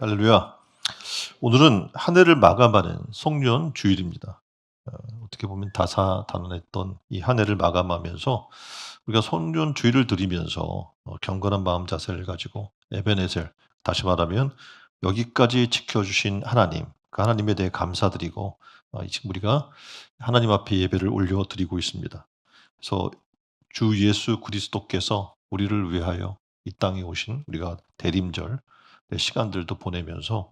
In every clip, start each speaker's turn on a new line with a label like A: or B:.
A: 할렐루야. 오늘은 한 해를 마감하는 송년 주일입니다. 어떻게 보면 다사다난했던 이 한 해를 마감하면서 우리가 송년 주일을 드리면서 경건한 마음 자세를 가지고 에베네셀, 다시 말하면 여기까지 지켜주신 하나님, 그 하나님에 대해 감사드리고 지금 우리가 하나님 앞에 예배를 올려드리고 있습니다. 그래서 주 예수 그리스도께서 우리를 위하여 이 땅에 오신 우리가 대림절 시간들도 보내면서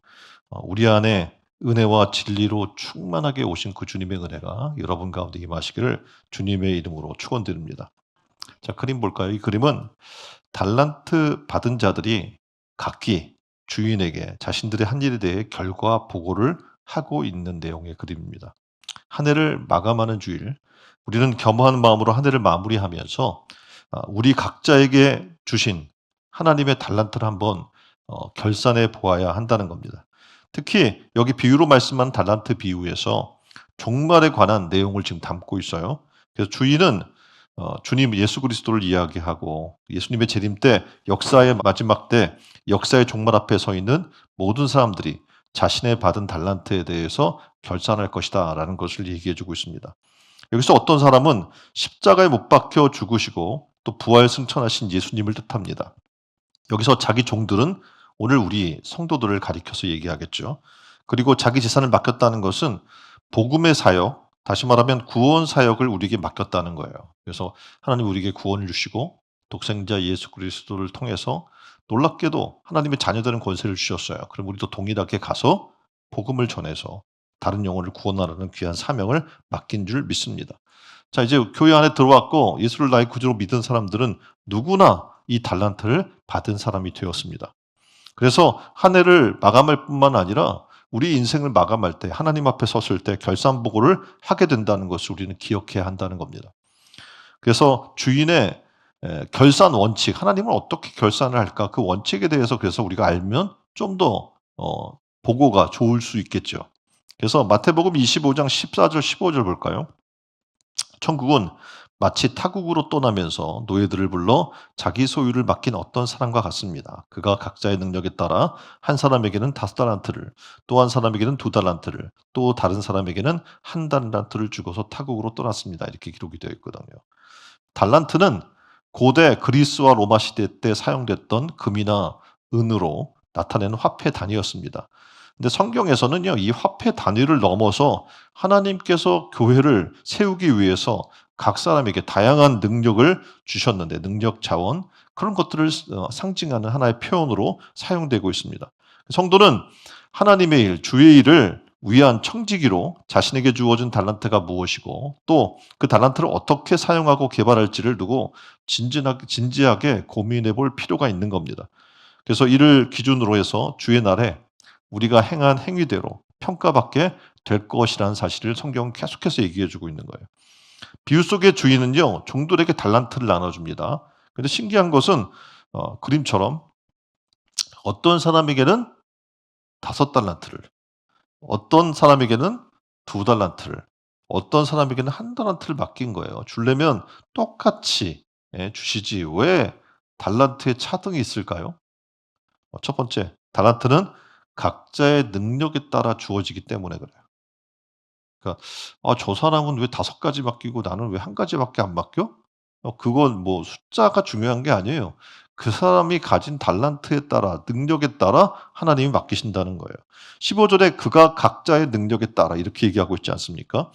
A: 우리 안에 은혜와 진리로 충만하게 오신 그 주님의 은혜가 여러분 가운데 임하시기를 주님의 이름으로 축원드립니다. 자, 그림 볼까요? 이 그림은 달란트 받은 자들이 각기 주인에게 자신들의 한 일에 대해 결과 보고를 하고 있는 내용의 그림입니다. 한 해를 마감하는 주일, 우리는 겸허한 마음으로 한 해를 마무리하면서 우리 각자에게 주신 하나님의 달란트를 한번 결산해 보아야 한다는 겁니다. 특히 여기 비유로 말씀한 달란트 비유에서 종말에 관한 내용을 지금 담고 있어요. 그래서 주인은 주님 예수 그리스도를 이야기하고 예수님의 재림 때 역사의 마지막 때 역사의 종말 앞에 서 있는 모든 사람들이 자신의 받은 달란트에 대해서 결산할 것이다라는 것을 얘기해 주고 있습니다. 여기서 어떤 사람은 십자가에 못 박혀 죽으시고 또 부활 승천하신 예수님을 뜻합니다. 여기서 자기 종들은 오늘 우리 성도들을 가리켜서 얘기하겠죠. 그리고 자기 재산을 맡겼다는 것은 복음의 사역, 다시 말하면 구원 사역을 우리에게 맡겼다는 거예요. 그래서 하나님 우리에게 구원을 주시고 독생자 예수 그리스도를 통해서 놀랍게도 하나님의 자녀되는 권세를 주셨어요. 그럼 우리도 동일하게 가서 복음을 전해서 다른 영혼을 구원하라는 귀한 사명을 맡긴 줄 믿습니다. 자, 이제 교회 안에 들어왔고 예수를 나의 구주로 믿은 사람들은 누구나 이 달란트를 받은 사람이 되었습니다. 그래서 한 해를 마감할 뿐만 아니라 우리 인생을 마감할 때 하나님 앞에 섰을 때 결산보고를 하게 된다는 것을 우리는 기억해야 한다는 겁니다. 그래서 주인의 결산 원칙, 하나님은 어떻게 결산을 할까? 그 원칙에 대해서 그래서 우리가 알면 좀 더 보고가 좋을 수 있겠죠. 그래서 마태복음 25장 14절 15절 볼까요? 천국은 마치 타국으로 떠나면서 노예들을 불러 자기 소유를 맡긴 어떤 사람과 같습니다. 그가 각자의 능력에 따라 한 사람에게는 5달란트를, 또 한 사람에게는 2달란트를, 또 다른 사람에게는 1달란트를 주고서 타국으로 떠났습니다. 이렇게 기록이 되어 있거든요. 달란트는 고대 그리스와 로마 시대 때 사용됐던 금이나 은으로 나타내는 화폐 단위였습니다. 근데 성경에서는요, 이 화폐 단위를 넘어서 하나님께서 교회를 세우기 위해서 각 사람에게 다양한 능력을 주셨는데, 능력 자원, 그런 것들을 상징하는 하나의 표현으로 사용되고 있습니다. 성도는 하나님의 일, 주의 일을 위한 청지기로 자신에게 주어진 달란트가 무엇이고 또 그 달란트를 어떻게 사용하고 개발할지를 두고 진지하게 고민해 볼 필요가 있는 겁니다. 그래서 이를 기준으로 해서 주의 날에 우리가 행한 행위대로 평가받게 될 것이라는 사실을 성경은 계속해서 얘기해 주고 있는 거예요. 비유 속의 주인은요, 종들에게 달란트를 나눠줍니다. 근데 신기한 것은 그림처럼 어떤 사람에게는 5달란트를, 어떤 사람에게는 2달란트를, 어떤 사람에게는 1달란트를 맡긴 거예요. 주려면 똑같이 주시지 왜 달란트에 차등이 있을까요? 첫 번째, 달란트는 각자의 능력에 따라 주어지기 때문에 그래요. 그러니까 '아 저 사람은 왜 5가지 맡기고 나는 왜 1가지밖에 안 맡겨?' 그건 뭐 숫자가 중요한 게 아니에요. 그 사람이 가진 달란트에 따라 능력에 따라 하나님이 맡기신다는 거예요. 15 절에 "그가 각자의 능력에 따라." 이렇게 얘기하고 있지 않습니까?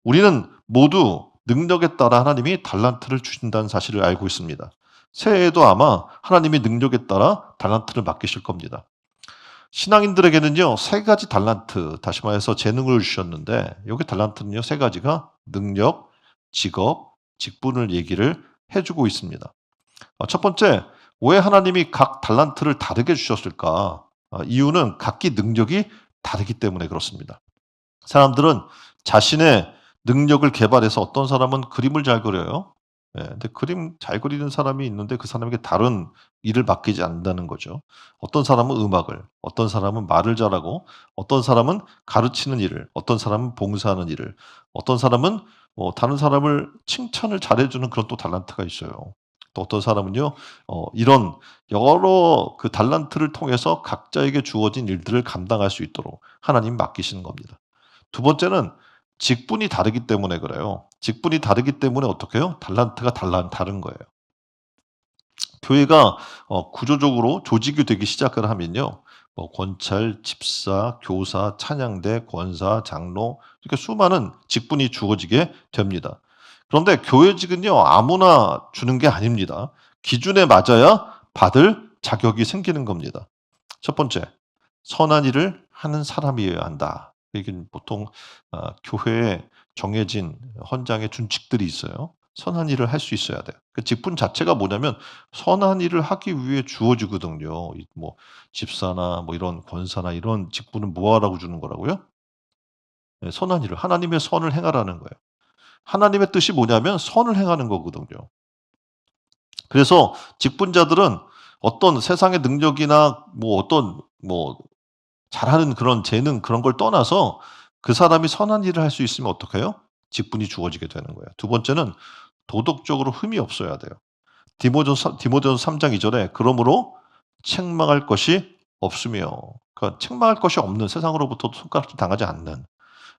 A: 우리는 모두 능력에 따라 하나님이 달란트를 주신다는 사실을 알고 있습니다. 새해에도 아마 하나님이 능력에 따라 달란트를 맡기실 겁니다. 신앙인들에게는요, 3가지 달란트, 다시 말해서 재능을 주셨는데, 여기 달란트는요, 3가지가 능력, 직업, 직분을 얘기를 해주고 있습니다. 첫 번째, 왜 하나님이 각 달란트를 다르게 주셨을까? 이유는 각기 능력이 다르기 때문에 그렇습니다. 사람들은 자신의 능력을 개발해서 어떤 사람은 그림을 잘 그려요. 근데 그림 잘 그리는 사람이 있는데 그 사람에게 다른 일을 맡기지 않는다는 거죠. 어떤 사람은 음악을, 어떤 사람은 말을 잘하고, 어떤 사람은 가르치는 일을, 어떤 사람은 봉사하는 일을, 어떤 사람은 다른 사람을 칭찬을 잘해 주는 그런 또 달란트가 있어요. 또 어떤 사람은요, 이런 여러 그 달란트를 통해서 각자에게 주어진 일들을 감당할 수 있도록 하나님 맡기시는 겁니다. 두 번째는 직분이 다르기 때문에 그래요. 직분이 다르기 때문에 어떻게 해요? 달란트가 다른 거예요. 교회가 구조적으로 조직이 되기 시작을 하면요. 뭐 권찰, 집사, 교사, 찬양대, 권사, 장로 이렇게 수많은 직분이 주어지게 됩니다. 그런데 교회직은요. 아무나 주는 게 아닙니다. 기준에 맞아야 받을 자격이 생기는 겁니다. 첫 번째, 선한 일을 하는 사람이어야 한다. 이게 보통 교회에 정해진 헌장의 준칙들이 있어요. 선한 일을 할 수 있어야 돼요. 그 직분 자체가 뭐냐면 선한 일을 하기 위해 주어지거든요. 이 뭐 집사나 뭐 이런 권사나 이런 직분은 뭐 하라고 주는 거라고요? 네, 선한 일을 하나님의 선을 행하라는 거예요. 하나님의 뜻이 뭐냐면 선을 행하는 거거든요. 그래서 직분자들은 어떤 세상의 능력이나 뭐 어떤 뭐 잘하는 그런 재능 그런 걸 떠나서 그 사람이 선한 일을 할 수 있으면 어떡해요? 직분이 주어지게 되는 거예요. 두 번째는 도덕적으로 흠이 없어야 돼요. 디모데전서 3장 2 절에 그러므로 책망할 것이 없으며 그러니까 책망할 것이 없는 세상으로부터 손가락질 당하지 않는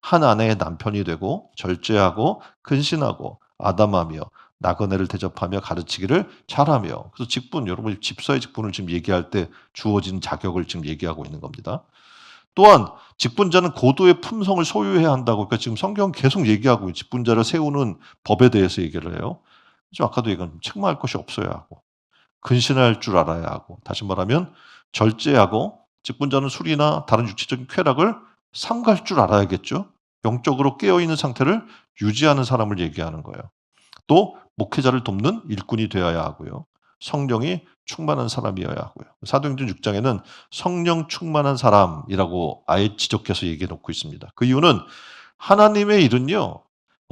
A: 한 아내의 남편이 되고 절제하고 근신하고 아담하며 나그네를 대접하며 가르치기를 잘하며 그래서 직분 여러분이 집사의 직분을 지금 얘기할 때 주어진 자격을 지금 얘기하고 있는 겁니다. 또한 직분자는 고도의 품성을 소유해야 한다고 그러니까 지금 성경은 계속 얘기하고 직분자를 세우는 법에 대해서 얘기를 해요. 좀 아까도 얘기한 책망할 것이 없어야 하고 근신할 줄 알아야 하고 다시 말하면 절제하고 직분자는 술이나 다른 육체적인 쾌락을 삼갈 줄 알아야겠죠. 영적으로 깨어 있는 상태를 유지하는 사람을 얘기하는 거예요. 또 목회자를 돕는 일꾼이 되어야 하고요. 성령이 충만한 사람이어야 하고요. 사도행전 6 장에는 성령 충만한 사람이라고 아예 지적해서 얘기해 놓고 있습니다. 그 이유는 하나님의 일은요.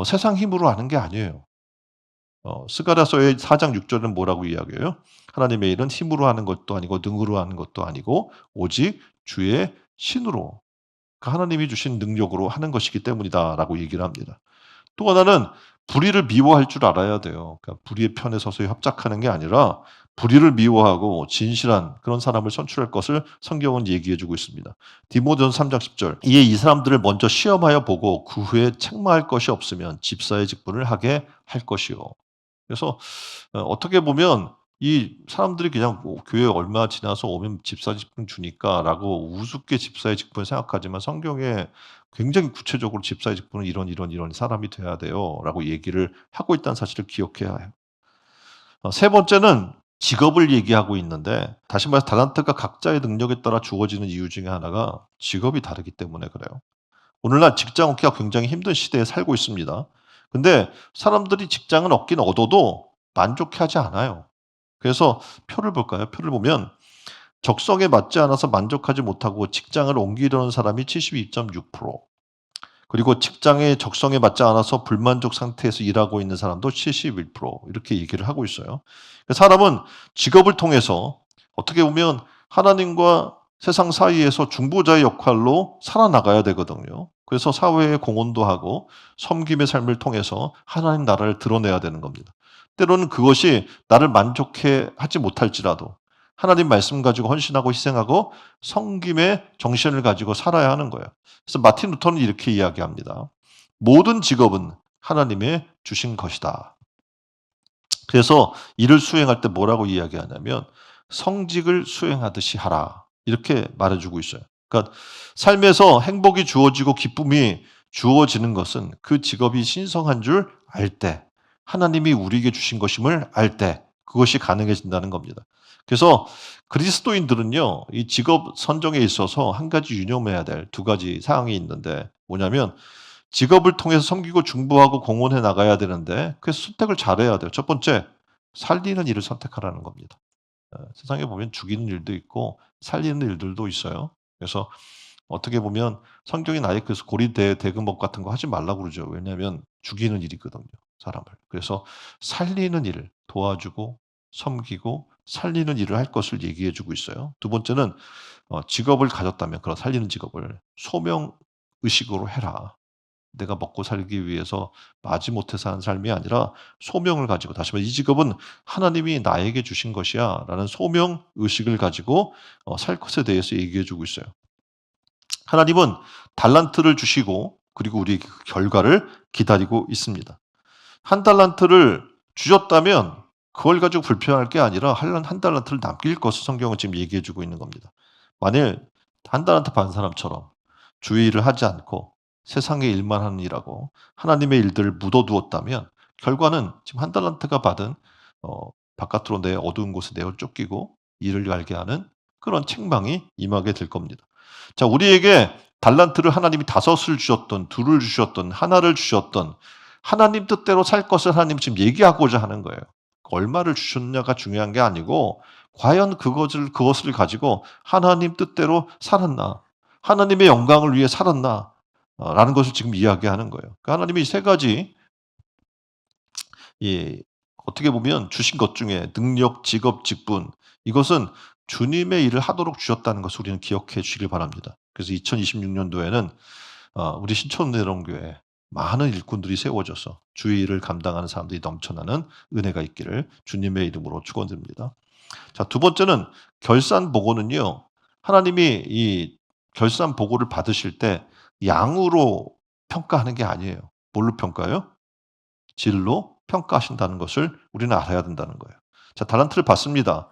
A: 세상 힘으로 하는 게 아니에요. 스가랴서의 4장 6 절은 뭐라고 이야기해요? 하나님의 일은 힘으로 하는 것도 아니고 능으로 하는 것도 아니고 오직 주의 신으로 그 하나님이 주신 능력으로 하는 것이기 때문이다라고 얘기를 합니다. 또 하나는 불의를 미워할 줄 알아야 돼요. 그러니까 불의의 편에 서서 협작하는 게 아니라 불의를 미워하고 진실한 그런 사람을 선출할 것을 성경은 얘기해 주고 있습니다. 디모데전서 3장 10절. 이에 이 사람들을 먼저 시험하여 보고 그 후에 책망할 것이 없으면 집사의 직분을 하게 할 것이요. 그래서 어떻게 보면 이 사람들이 그냥 뭐 '교회 얼마 지나서 오면 집사 직분 주니까.'라고 우습게 집사의 직분을 생각하지만 성경에 굉장히 구체적으로 "집사의 직분은 이런 사람이 돼야 돼요."라고 얘기를 하고 있다는 사실을 기억해야 해요. 세 번째는 직업을 얘기하고 있는데 다시 말해서 달란트가 각자의 능력에 따라 주어지는 이유 중에 하나가 직업이 다르기 때문에 그래요. 오늘날 직장 얻기가 굉장히 힘든 시대에 살고 있습니다. 근데 사람들이 직장을 얻긴 얻어도 만족해하지 않아요. 그래서 표를 볼까요? 표를 보면 적성에 맞지 않아서 만족하지 못하고 직장을 옮기려는 사람이 72.6%, 그리고 직장의 적성에 맞지 않아서 불만족 상태에서 일하고 있는 사람도 71% 이렇게 얘기를 하고 있어요. 사람은 직업을 통해서 어떻게 보면 하나님과 세상 사이에서 중보자의 역할로 살아나가야 되거든요. 그래서 사회에 공헌도 하고 섬김의 삶을 통해서 하나님 나라를 드러내야 되는 겁니다. 때로는 그것이 나를 만족해 하지 못할지라도 하나님 말씀 가지고 헌신하고 희생하고 섬김의 정신을 가지고 살아야 하는 거예요. 그래서 마틴 루터는 이렇게 이야기합니다. 모든 직업은 하나님의 주신 것이다. 그래서 일을 수행할 때 뭐라고 이야기하냐면 성직을 수행하듯이 하라. 이렇게 말해주고 있어요. 그러니까 삶에서 행복이 주어지고 기쁨이 주어지는 것은 그 직업이 신성한 줄 알 때, 하나님이 우리에게 주신 것임을 알 때, 그것이 가능해진다는 겁니다. 그래서 그리스도인들은요, 이 직업 선정에 있어서 한 가지 유념해야 될 두 가지 사항이 있는데 뭐냐면 직업을 통해서 섬기고 중보하고 공헌해 나가야 되는데 그래서 선택을 잘해야 돼요. 첫 번째, 살리는 일을 선택하라는 겁니다. 세상에 보면 죽이는 일도 있고 살리는 일들도 있어요. 그래서 어떻게 보면 성경이 아예 그래서 대금법 같은 거 하지 말라고 그러죠. 왜냐하면 죽이는 일이거든요, 사람을. 그래서 살리는 일을 도와주고 섬기고 살리는 일을 할 것을 얘기해 주고 있어요. 두 번째는 직업을 가졌다면 그런 살리는 직업을 소명 의식으로 해라. 내가 먹고 살기 위해서 마지못해 사는 삶이 아니라 소명을 가지고, 다시 말해 이 직업은 하나님이 나에게 주신 것이야 라는 소명 의식을 가지고 살 것에 대해서 얘기해 주고 있어요. 하나님은 달란트를 주시고 그리고 우리에게 그 결과를 기다리고 있습니다. 한 달란트를 주셨다면 그걸 가지고 불평할 게 아니라 한 달란트를 남길 것을 성경은 지금 얘기해 주고 있는 겁니다. 만일 한 달란트 받은 사람처럼 주의 일을 하지 않고 세상의 일만 하는 일하고 하나님의 일들을 묻어두었다면 결과는 지금 한 달란트가 받은 바깥으로 내 어두운 곳에 내어 쫓기고 이를 갈게 하는 그런 책망이 임하게 될 겁니다. 자, 우리에게 달란트를 하나님이 5을 주셨던 2를 주셨던 1를 주셨던 하나님 뜻대로 살 것을 하나님 지금 얘기하고자 하는 거예요. 얼마를 주셨냐가 중요한 게 아니고 과연 그것을 가지고 하나님 뜻대로 살았나? 하나님의 영광을 위해 살았나? 라는 것을 지금 이야기하는 거예요. 그러니까 하나님이 3가지 어떻게 보면 주신 것 중에 능력, 직업, 직분, 이것은 주님의 일을 하도록 주셨다는 것을 우리는 기억해 주시길 바랍니다. 그래서 2026년도에는 우리 신촌내롱교회 많은 일꾼들이 세워져서 주의 일을 감당하는 사람들이 넘쳐나는 은혜가 있기를 주님의 이름으로 축원드립니다. 자, 2번째는 결산 보고는요. 하나님이 이 결산 보고를 받으실 때 양으로 평가하는 게 아니에요. 뭘로 평가해요? 질로 평가하신다는 것을 우리는 알아야 된다는 거예요. 자, 달란트를 받습니다.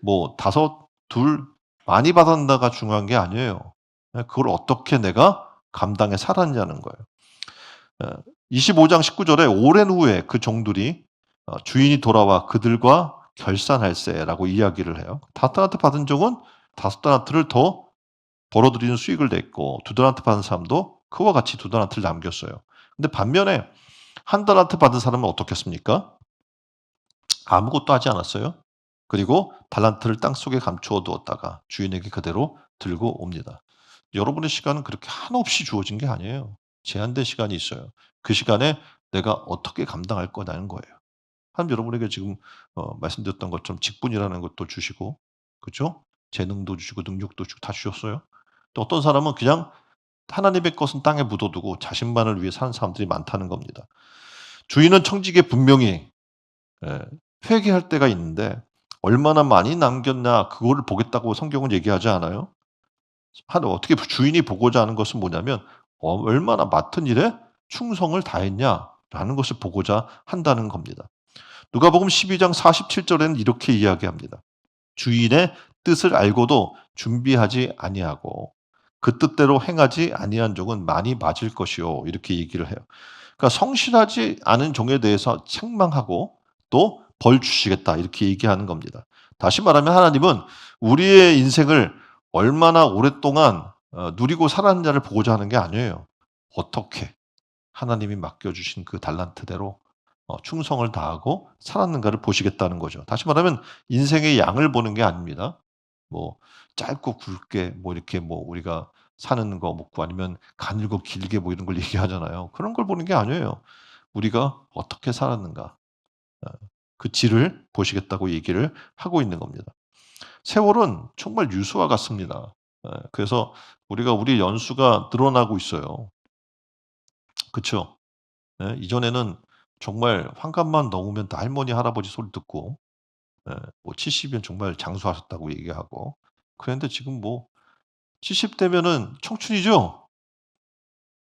A: 뭐 5, 2 많이 받았나가 중요한 게 아니에요. 그걸 어떻게 내가 감당해 살았냐는 거예요. 25장 19절에 오랜 후에 그 종들이 주인이 돌아와 그들과 결산할세라고 이야기를 해요. 5달란트 받은 종은 5달란트를 더 벌어들이는 수익을 냈고 2달란트 받은 사람도 그와 같이 2달란트를 남겼어요. 근데 반면에 1달란트 받은 사람은 어떻겠습니까? 아무것도 하지 않았어요. 그리고 달란트를 땅속에 감추어 두었다가 주인에게 그대로 들고 옵니다. 여러분의 시간은 그렇게 한없이 주어진 게 아니에요. 제한된 시간이 있어요. 그 시간에 내가 어떻게 감당할 거냐는 거예요. 하나님 여러분에게 지금 말씀드렸던 것처럼 직분이라는 것도 주시고, 그죠? 재능도 주시고 능력도 주시고 다 주셨어요. 또 어떤 사람은 그냥 하나님의 것은 땅에 묻어두고 자신만을 위해 사는 사람들이 많다는 겁니다. 주인은 청지기에 분명히 예, 회개할 때가 있는데 얼마나 많이 남겼나 그거를 보겠다고 성경은 얘기하지 않아요. 어떻게 주인이 보고자 하는 것은 뭐냐면 얼마나 맡은 일에 충성을 다했냐라는 것을 보고자 한다는 겁니다. 누가복음 12장 47절에는 이렇게 이야기합니다. 주인의 뜻을 알고도 준비하지 아니하고 그 뜻대로 행하지 아니한 종은 많이 맞을 것이요. 이렇게 얘기를 해요. 그러니까 성실하지 않은 종에 대해서 책망하고 또 벌 주시겠다 이렇게 얘기하는 겁니다. 다시 말하면 하나님은 우리의 인생을 얼마나 오랫동안 누리고 살았느냐를 보고자 하는 게 아니에요. 어떻게 하나님이 맡겨주신 그 달란트대로 충성을 다하고 살았는가를 보시겠다는 거죠. 다시 말하면 인생의 양을 보는 게 아닙니다. 뭐 짧고 굵게 뭐 이렇게 뭐 우리가 사는 거 먹고 아니면 가늘고 길게 뭐 이런 걸 얘기하잖아요. 그런 걸 보는 게 아니에요. 우리가 어떻게 살았는가 어 그 질을 보시겠다고 얘기를 하고 있는 겁니다. 세월은 정말 유수와 같습니다. 그래서 우리 연수가 늘어나고 있어요. 그쵸? 예. 이전에는 정말 환갑만 넘으면 다 할머니, 할아버지 소리 듣고 뭐 70 이면 정말 장수하셨다고 얘기하고 그랬는데 지금 뭐 70 대면은 청춘이죠?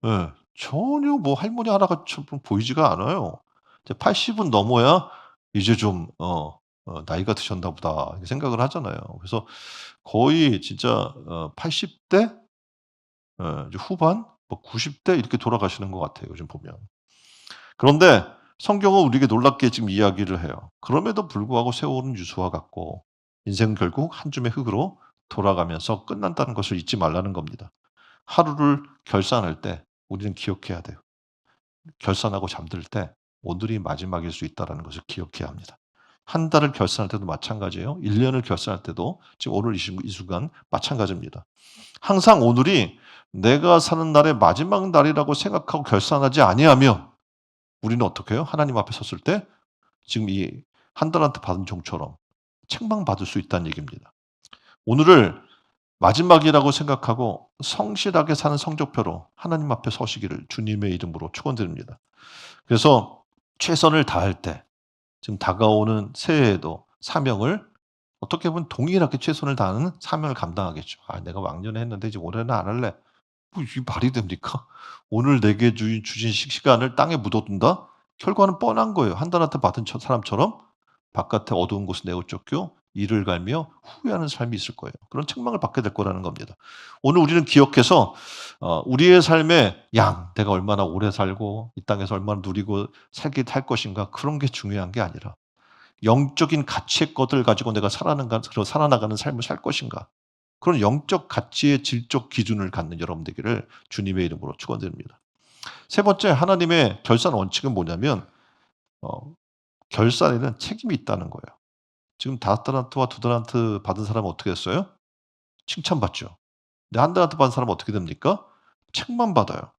A: 예. 전혀 뭐 할머니, 할아버지처럼 보이지가 않아요. 이제 80은 넘어야 이제 좀 '나이가 드셨나 보다.' 이렇게 생각을 하잖아요. 그래서 거의 진짜 80 대 이제 후반 뭐 90대 이렇게 돌아가시는 것 같아요, 요즘 보면. 그런데 성경은 우리에게 놀랍게 지금 이야기를 해요. 그럼에도 불구하고 세월은 유수와 같고 인생은 결국 한 줌의 흙으로 돌아가면서 끝난다는 것을 잊지 말라는 겁니다. 하루를 결산할 때 우리는 기억해야 돼요. 결산하고 잠들 때 오늘이 마지막일 수 있다는 것을 기억해야 합니다. 한 달을 결산할 때도 마찬가지예요. 1 년을 결산할 때도 지금 오늘 이 순간 마찬가지입니다. 항상 오늘이 내가 사는 날의 마지막 날이라고 생각하고 결산하지 아니하면 우리는 어떻게 해요? 하나님 앞에 섰을 때 지금 이 한 달란트 받은 종처럼 책망받을 수 있다는 얘기입니다. 오늘을 마지막이라고 생각하고 성실하게 사는 성적표로 하나님 앞에 서시기를 주님의 이름으로 축원드립니다. 그래서 최선을 다할 때 지금 다가오는 새해에도 사명을 어떻게 보면 동일하게 최선을 다하는 사명을 감당하겠죠. '아 내가 왕년에 했는데 이제 올해는 안 할래.' 뭐 이게 말이 됩니까? 오늘 내게 주신 시간을 땅에 묻어둔다? 결과는 뻔한 거예요. 한달한테 받은 사람처럼 바깥에 어두운 곳에 내어쫓겨 이를 갈며 후회하는 삶이 있을 거예요. 그런 책망을 받게 될 거라는 겁니다. 오늘 우리는 기억해서 우리의 삶의 양, 내가 얼마나 오래 살고 이 땅에서 얼마나 누리고 살게 할 것인가 그런 게 중요한 게 아니라 영적인 가치의 것들 가지고 내가 살아나가는 삶을 살 것인가. 그런 영적 가치의 질적 기준을 갖는 여러분 되기를 주님의 이름으로 축원드립니다. 세 번째 하나님의 결산 원칙은 뭐냐면 어 결산에는 책임이 있다는 거예요. 지금 5달란트와 2달란트 받은 사람은 어떻게 됐어요? 칭찬받죠. 근데 1달란트 받은 사람은 어떻게 됩니까? 책만 받아요.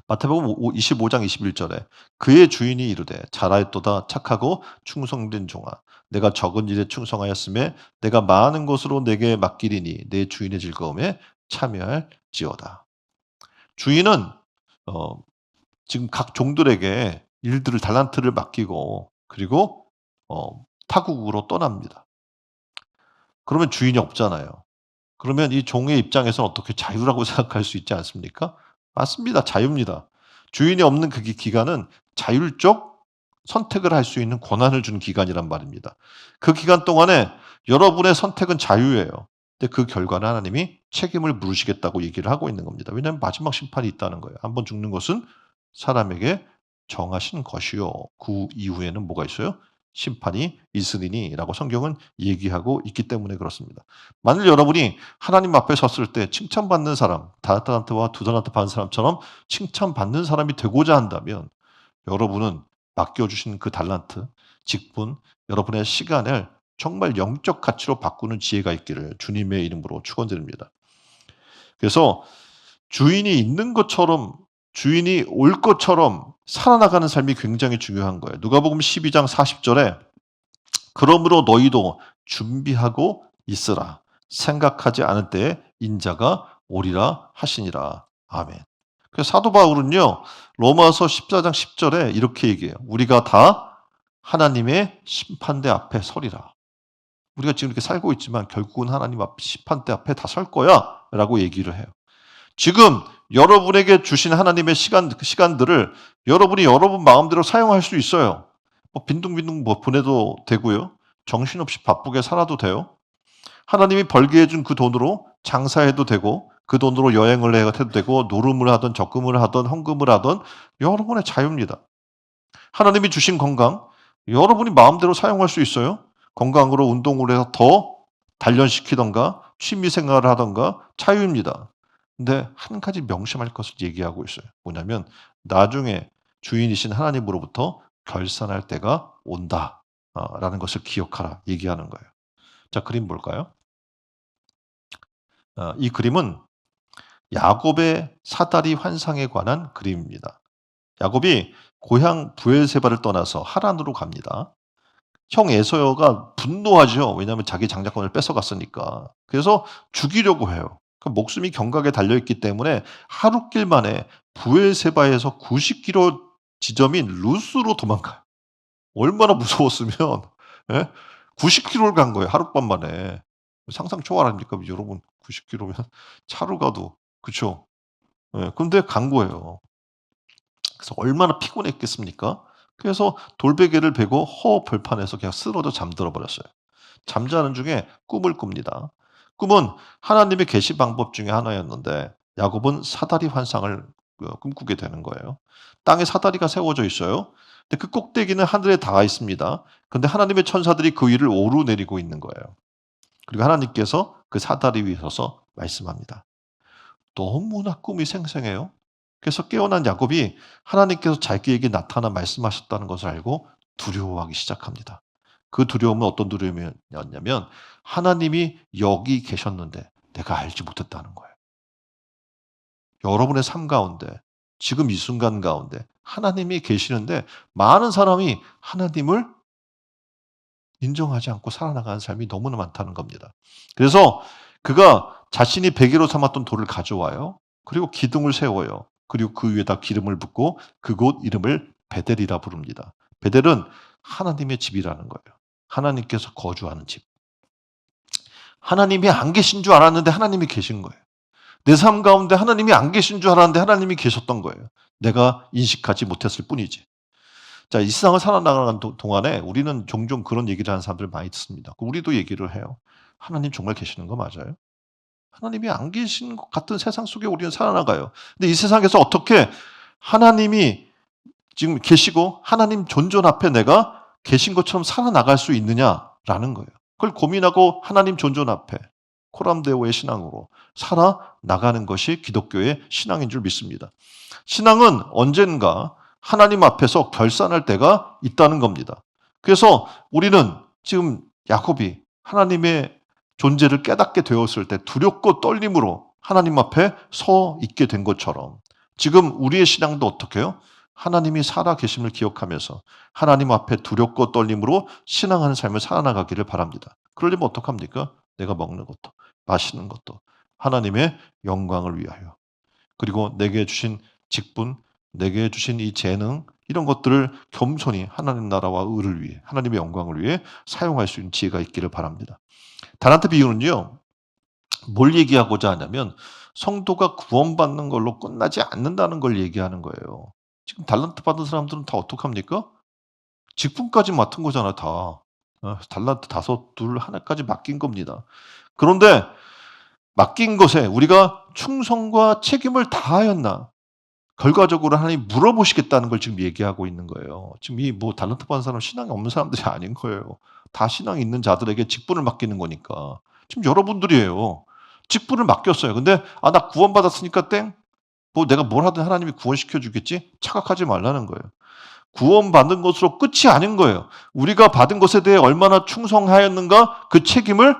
A: 마태복음 25장 21절에 그의 주인이 이르되 잘하였도다 착하고 충성된 종아 내가 적은 일에 충성하였음에 내가 많은 것으로 내게 맡기리니 내 주인의 즐거움에 참여할지어다. 주인은 어 지금 각 종들에게 일들을 달란트를 맡기고 그리고 타국으로 떠납니다. 그러면 주인이 없잖아요. 그러면 이 종의 입장에서는 어떻게 자유라고 생각할 수 있지 않습니까? 맞습니다. 자유입니다. 주인이 없는 그 기간은 자율적 선택을 할 수 있는 권한을 주는 기간이란 말입니다. 그 기간 동안에 여러분의 선택은 자유예요. 근데 그 결과는 하나님이 책임을 물으시겠다고 얘기를 하고 있는 겁니다. 왜냐하면 마지막 심판이 있다는 거예요. 한번 죽는 것은 사람에게 정하신 것이요. 그 이후에는 뭐가 있어요? 심판이 있으리니라고 성경은 얘기하고 있기 때문에 그렇습니다. 만일 여러분이 하나님 앞에 섰을 때 칭찬받는 사람, 5달란트와 2달란트 받은 사람처럼 칭찬받는 사람이 되고자 한다면 여러분은 맡겨주신 그 달란트, 직분, 여러분의 시간을 정말 영적 가치로 바꾸는 지혜가 있기를 주님의 이름으로 축원드립니다. 그래서 주인이 있는 것처럼 주인이 올 것처럼 살아나가는 삶이 굉장히 중요한 거예요. 누가복음 12장 40절에 그러므로 너희도 준비하고 있으라. 생각하지 않을 때에 인자가 오리라 하시니라. 아멘. 그래서 사도 바울은요. 로마서 14장 10절에 이렇게 얘기해요. 우리가 다 하나님의 심판대 앞에 서리라. 우리가 지금 이렇게 살고 있지만 결국은 하나님 앞 심판대 앞에 다 설 거야라고 얘기를 해요. 지금 여러분에게 주신 하나님의 시간들을 여러분이 여러분 마음대로 사용할 수 있어요. 뭐 빈둥빈둥 뭐 보내도 되고요. 정신없이 바쁘게 살아도 돼요. 하나님이 벌게 해준 그 돈으로 장사해도 되고 그 돈으로 여행을 해도 되고 노름을 하든 적금을 하든 헌금을 하든 여러분의 자유입니다. 하나님이 주신 건강 여러분이 마음대로 사용할 수 있어요. 건강으로 운동을 해서 더 단련시키던가 취미 생활을 하던가 자유입니다. 근데 한 가지 명심할 것을 얘기하고 있어요. 뭐냐면 나중에 주인이신 하나님으로부터 결산할 때가 온다. 라는 것을 기억하라 얘기하는 거예요. 자, 그림 볼까요? 이 그림은 야곱의 사다리 환상에 관한 그림입니다. 야곱이 고향 부엘세바를 떠나서 하란으로 갑니다. 형 에서가 분노하죠. 왜냐하면 자기 장자권을 뺏어갔으니까. 그래서 죽이려고 해요. 그 목숨이 경각에 달려있기 때문에 하룻길 만에 부엘세바에서 90km 지점인 루스로 도망가요. 얼마나 무서웠으면 예? 90km를 간 거예요. 하룻밤 만에. 상상 초월합니까? 여러분 90km면 차로 가도 그쵸? 예. 근데 간 거예요. 그래서 얼마나 피곤했겠습니까? 그래서 돌베개를 베고 허벌판에서 그냥 쓰러져 잠들어 버렸어요. 잠자는 중에 꿈을 꿉니다. 꿈은 하나님의 계시 방법 중에 하나였는데 야곱은 사다리 환상을 꿈꾸게 되는 거예요. 땅에 사다리가 세워져 있어요. 근데 그 꼭대기는 하늘에 닿아 있습니다. 근데 하나님의 천사들이 그 위를 오르내리고 있는 거예요. 그리고 하나님께서 그 사다리 위에 서서 말씀합니다. 너무나 꿈이 생생해요. 그래서 깨어난 야곱이 하나님께서 자기에게 나타나 말씀하셨다는 것을 알고 두려워하기 시작합니다. 그 두려움은 어떤 두려움이었냐면 하나님이 여기 계셨는데 내가 알지 못했다는 거예요. 여러분의 삶 가운데 지금 이 순간 가운데 하나님이 계시는데 많은 사람이 하나님을 인정하지 않고 살아나가는 삶이 너무나 많다는 겁니다. 그래서 그가 자신이 베개로 삼았던 돌을 가져와요. 그리고 기둥을 세워요. 그리고 그 위에다 기름을 붓고 그곳 이름을 베델이라 부릅니다. 베델은 하나님의 집이라는 거예요. 하나님께서 거주하는 집. 하나님이 안 계신 줄 알았는데 하나님이 계신 거예요. 내 삶 가운데 하나님이 안 계신 줄 알았는데 하나님이 계셨던 거예요. 내가 인식하지 못했을 뿐이지. 자, 이 세상을 살아나가는 동안에 우리는 종종 그런 얘기를 하는 사람들 많이 듣습니다. 우리도 얘기를 해요. 하나님 정말 계시는 거 맞아요? 하나님이 안 계신 것 같은 세상 속에 우리는 살아나가요. 근데 이 세상에서 어떻게 하나님이 지금 계시고 하나님 존존 앞에 내가 계신 것처럼 살아나갈 수 있느냐라는 거예요. 그걸 고민하고 하나님 존존 앞에 코람데오의 신앙으로 살아나가는 것이 기독교의 신앙인 줄 믿습니다. 신앙은 언젠가 하나님 앞에서 결산할 때가 있다는 겁니다. 그래서 우리는 지금 야곱이 하나님의 존재를 깨닫게 되었을 때 두렵고 떨림으로 하나님 앞에 서 있게 된 것처럼 지금 우리의 신앙도 어떻게 해요? 하나님이 살아 계심을 기억하면서 하나님 앞에 두렵고 떨림으로 신앙하는 삶을 살아나가기를 바랍니다. 그러려면 어떡합니까? 내가 먹는 것도 마시는 것도 하나님의 영광을 위하여 그리고 내게 주신 직분, 내게 주신 이 재능 이런 것들을 겸손히 하나님 나라와 의를 위해 하나님의 영광을 위해 사용할 수 있는 지혜가 있기를 바랍니다. 달란트 비유는요. 뭘 얘기하고자 하냐면 성도가 구원받는 걸로 끝나지 않는다는 걸 얘기하는 거예요. 지금 달란트 받은 사람들은 다 어떡합니까? 직분까지 맡은 거잖아 다. 달란트 5, 둘, 하나까지 맡긴 겁니다. 그런데 맡긴 것에 우리가 충성과 책임을 다하였나? 결과적으로 하나님 물어보시겠다는 걸 지금 얘기하고 있는 거예요. 지금 이 뭐 달란트 받은 사람 신앙이 없는 사람들이 아닌 거예요. 다 신앙이 있는 자들에게 직분을 맡기는 거니까. 지금 여러분들이에요. 직분을 맡겼어요. 근데 나 구원받았으니까 땡. 뭐 내가 뭘 하든 하나님이 구원시켜 주겠지? 착각하지 말라는 거예요. 구원받은 것으로 끝이 아닌 거예요. 우리가 받은 것에 대해 얼마나 충성하였는가 그 책임을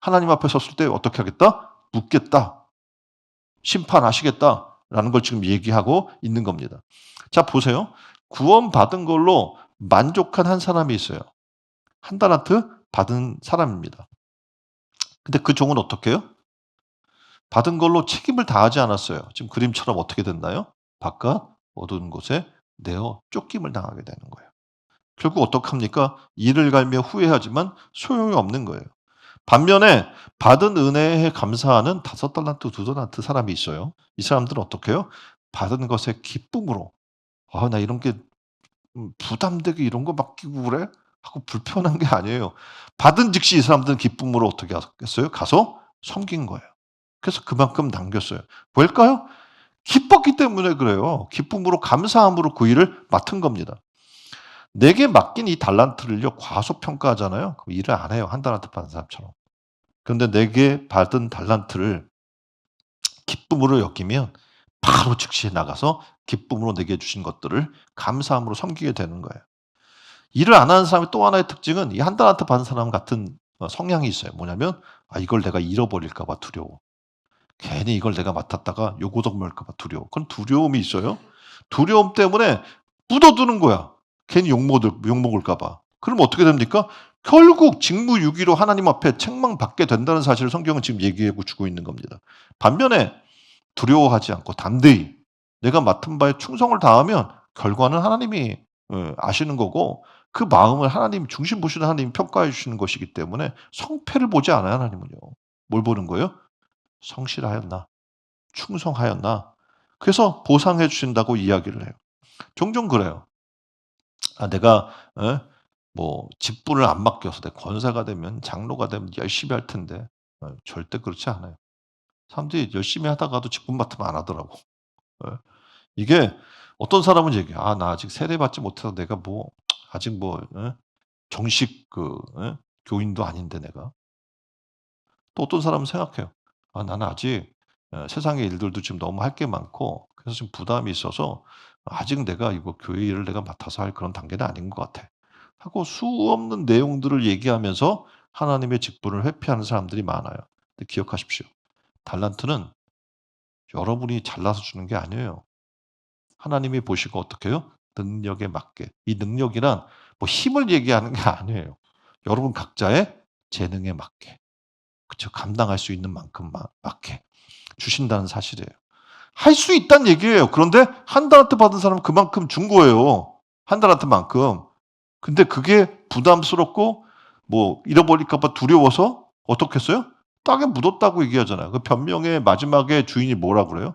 A: 하나님 앞에 섰을 때 어떻게 하겠다? 묻겠다. 심판하시겠다라는 걸 지금 얘기하고 있는 겁니다. 자, 보세요. 구원받은 걸로 만족한 한 사람이 있어요. 한 달란트 받은 사람입니다. 근데 그 종은 어떻게 해요? 받은 걸로 책임을 다하지 않았어요. 지금 그림처럼 어떻게 됐나요? 바깥 어두운 곳에 내어 쫓김을 당하게 되는 거예요. 결국 어떡합니까? 이를 갈며 후회하지만 소용이 없는 거예요. 반면에 받은 은혜에 감사하는 5달란트, 2달란트 사람이 있어요. 이 사람들은 어떻게 해요? 받은 것에 기쁨으로 나 이런 게 부담되게 이런 거 맡기고 그래? 하고 불편한 게 아니에요. 받은 즉시 이 사람들은 기쁨으로 어떻게 하겠어요? 가서 섬긴 거예요. 그래서 그만큼 남겼어요. 왜일까요? 기뻤기 때문에 그래요. 기쁨으로 감사함으로 그 일을 맡은 겁니다. 내게 맡긴 이 달란트를요 과소평가하잖아요. 그럼 일을 안 해요. 한 달란트 받은 사람처럼. 그런데 내게 받은 달란트를 기쁨으로 여기면 바로 즉시 나가서 기쁨으로 내게 주신 것들을 감사함으로 섬기게 되는 거예요. 일을 안 하는 사람의 또 하나의 특징은 이 한 달란트 받은 사람 같은 성향이 있어요. 뭐냐면 이걸 내가 잃어버릴까 봐 두려워. 괜히 이걸 내가 맡았다가 요고덕 먹을까 봐 두려워. 그건 두려움이 있어요. 두려움 때문에 묻어두는 거야. 괜히 욕먹을까 봐. 그럼 어떻게 됩니까? 결국 직무유기로 하나님 앞에 책망받게 된다는 사실을 성경은 지금 얘기해 주고 있는 겁니다. 반면에 두려워하지 않고 담대히 내가 맡은 바에 충성을 다하면 결과는 하나님이 아시는 거고 그 마음을 하나님 중심 보시는 하나님이 평가해 주시는 것이기 때문에 성패를 보지 않아요 하나님은요. 뭘 보는 거예요? 성실하였나? 충성하였나? 그래서 보상해 주신다고 이야기를 해요. 종종 그래요. 내가 뭐 직분을 안 맡겨서 내가 권사가 되면 장로가 되면 열심히 할 텐데 절대 그렇지 않아요. 사람들이 열심히 하다가도 직분 맡으면 안 하더라고. 예. 이게 어떤 사람은 얘기해요. 나 아직 세례받지 못해서 내가 뭐 아직 뭐 정식 교인도 아닌데 내가. 또 어떤 사람은 생각해요. 나는 아직 세상의 일들도 지금 너무 할 게 많고 그래서 지금 부담이 있어서 아직 내가 이거 교회 일을 내가 맡아서 할 그런 단계는 아닌 것 같아. 하고 수없는 내용들을 얘기하면서 하나님의 직분을 회피하는 사람들이 많아요. 근데 기억하십시오. 달란트는 여러분이 잘나서 주는 게 아니에요. 하나님이 보시고 어떻게 해요? 능력에 맞게. 이 능력이란 뭐 힘을 얘기하는 게 아니에요. 여러분 각자의 재능에 맞게. 그쵸. 감당할 수 있는 만큼만 밖에 주신다는 사실이에요. 할 수 있다는 얘기예요. 그런데 한 달란트 받은 사람은 그만큼 준 거예요. 한 달란트만큼. 근데 그게 부담스럽고 뭐 잃어버릴까 봐 두려워서 어떻게 했어요? 땅에 묻었다고 얘기하잖아요. 그 변명의 마지막에 주인이 뭐라 그래요?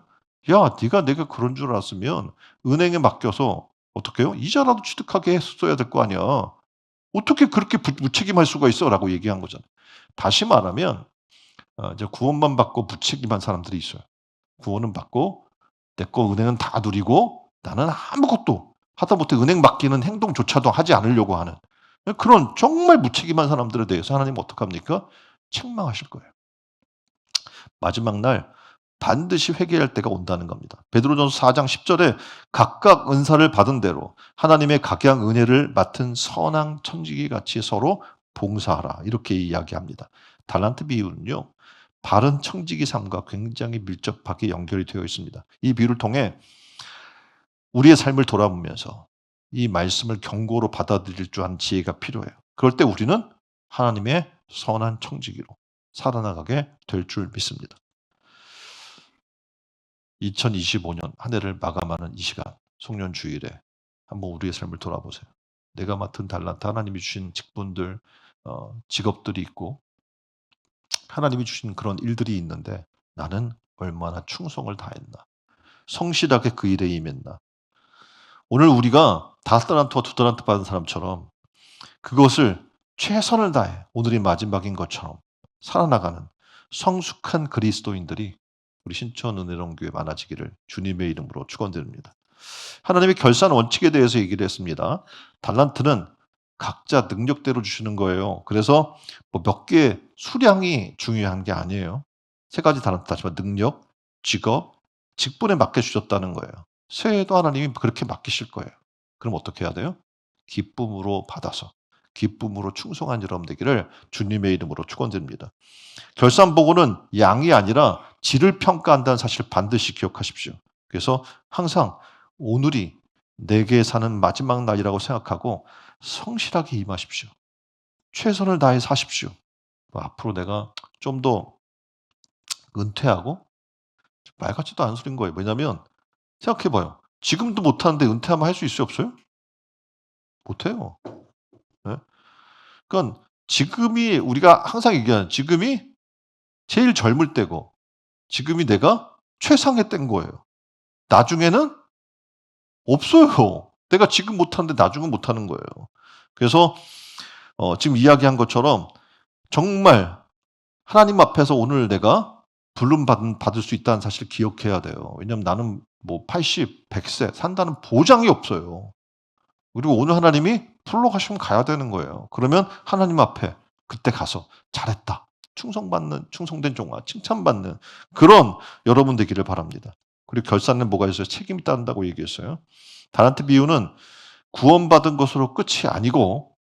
A: "야 네가 내가 그런 줄 알았으면 은행에 맡겨서 어떻게 해요? 이자라도 취득하게 했어야 될 거 아니야. 어떻게 그렇게 무책임할 수가 있어?"라고 얘기한 거잖아요. 다시 말하면 이제 구원만 받고 무책임한 사람들이 있어요. 구원은 받고 내 거 은행은 다 누리고 나는 아무것도 하다못해 은행 맡기는 행동조차도 하지 않으려고 하는 그런 정말 무책임한 사람들에 대해서 하나님은 어떡합니까? 책망하실 거예요. 마지막 날 반드시 회개할 때가 온다는 겁니다. 베드로전서 4장 10 절에 각각 은사를 받은 대로 하나님의 각양 은혜를 맡은 선한 천지기 같이 서로 봉사하라 이렇게 이야기합니다. 달란트 비유는요. 바른 청지기 삶과 굉장히 밀접하게 연결이 되어 있습니다. 이 비유를 통해 우리의 삶을 돌아보면서 이 말씀을 경고로 받아들일 줄 아는 지혜가 필요해요. 그럴 때 우리는 하나님의 선한 청지기로 살아나가게 될 줄 믿습니다. 2025년 한 해를 마감하는 이 시간, 송년 주일에 한번 우리의 삶을 돌아보세요. 내가 맡은 달란트, 하나님이 주신 직분들, 직업들이 있고 하나님이 주신 그런 일들이 있는데 나는 얼마나 충성을 다했나, 성실하게 그 일에 임했나. 오늘 우리가 5달란트와 2달란트 받은 사람처럼 그것을 최선을 다해 오늘이 마지막인 것처럼 살아나가는 성숙한 그리스도인들이 우리 신천 은혜로운 교회 많아지기를 주님의 이름으로 축원드립니다. 하나님의 결산 원칙에 대해서 얘기를 했습니다. 달란트는 각자 능력대로 주시는 거예요. 그래서 뭐 몇 개의 수량이 중요한 게 아니에요. 세 가지 달란트 다지만 능력, 직업, 직분에 맡겨 주셨다는 거예요. 새해에도 하나님이 그렇게 맡기실 거예요. 그럼 어떻게 해야 돼요? 기쁨으로 받아서 기쁨으로 충성한 여러분 되기를 주님의 이름으로 축원드립니다. 결산보고는 양이 아니라 질을 평가한다는 사실을 반드시 기억하십시오. 그래서 항상 오늘이 내게 사는 마지막 날이라고 생각하고 성실하게 임하십시오. 최선을 다해 사십시오. 앞으로 내가 좀 더 은퇴하고 말 같지도 않은 소린 거예요. 왜냐하면 생각해 봐요. 지금도 못하는데 은퇴하면 할 수 있어요, 없어요? 못해요. 예? 그러니까 지금이 우리가 항상 얘기하는 지금이 제일 젊을 때고 지금이 내가 최상의 때인 거예요. 나중에는 없어요. 내가 지금 못하는데 나중은 못하는 거예요. 그래서 지금 이야기한 것처럼 정말 하나님 앞에서 오늘 내가 받을 수 있다는 사실을 기억해야 돼요. 왜냐하면 나는 뭐 80, 100세 산다는 보장이 없어요. 그리고 오늘 하나님이 불러가시면 가야 되는 거예요. 그러면 하나님 앞에 그때 가서 잘했다. 충성된 종아, 칭찬받는 그런 여러분 되기를 바랍니다. 그리고 결산은 뭐가 있어요? 책임이 따른다고 얘기했어요. 달란트 비유는 구원받은 것으로 끝이 아니고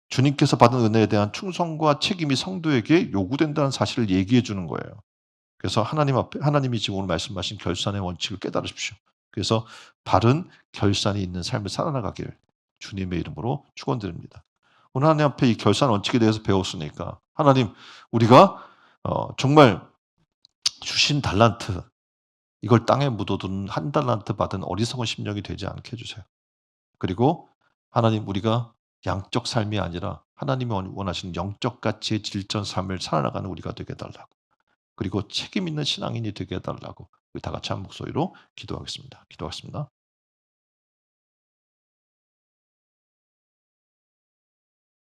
A: 주님께서 받은 은혜에 대한 충성과 책임이 성도에게 요구된다는 사실을 얘기해 주는 거예요. 그래서 하나님 앞에 하나님이 지금 오늘 말씀하신 결산의 원칙을 깨달으십시오. 그래서 바른 결산이 있는 삶을 살아나가길 주님의 이름으로 축원드립니다. 오늘 하나님 앞에 이 결산 원칙에 대해서 배웠으니까 하나님 우리가 정말 주신 달란트 이걸 땅에 묻어둔 한 달란트 받은 어리석은 심령이 되지 않게 해 주세요. 그리고 하나님 우리가 양적 삶이 아니라 하나님이 원하시는 영적 가치의 질전 삶을 살아나가는 우리가 되게 해 달라고. 그리고 책임 있는 신앙인이 되게 해 달라고 우리 다 같이 한 목소리로 기도하겠습니다. 기도하겠습니다.